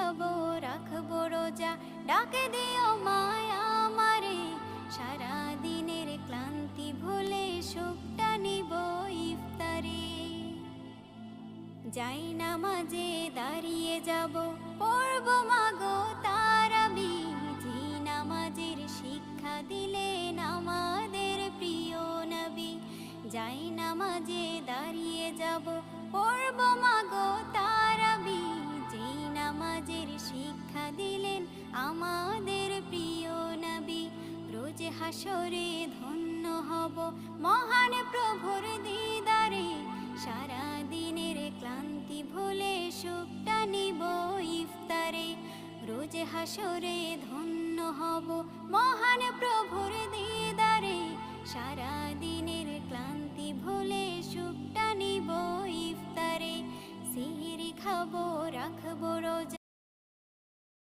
খাবো রাখবো রোজা, ডাকে দিও মায়া আমারে, সারা দিনের ক্লান্তি ভুলে সুখটা নিব ইফতারে। যাই নামাজে দাঁড়িয়ে যাব, পড়ব মাগো তারাবি, যে নামাজের শিক্ষা দিলেন আমাদের প্রিয় নবী। যাই নামাজে দাঁড়িয়ে যাব, পড়ব মাগো তারাবি, যে নামাজের শিক্ষা দিলেন আমাদের প্রিয় নবী। রোজ হাসরে ধন্য হব মহান প্রভুর দিদারে, সারা দিনের ক্লান্তি ভুলে সুখটা নিব ইফতারে। রোজ হাসরে ধন্য হব মহান প্রভুর দিদারে, সারা দিনের ক্লান্তি ভুলে সুখটা নিব ইফতারে। সিহরি খাবো রাখবো রোজা,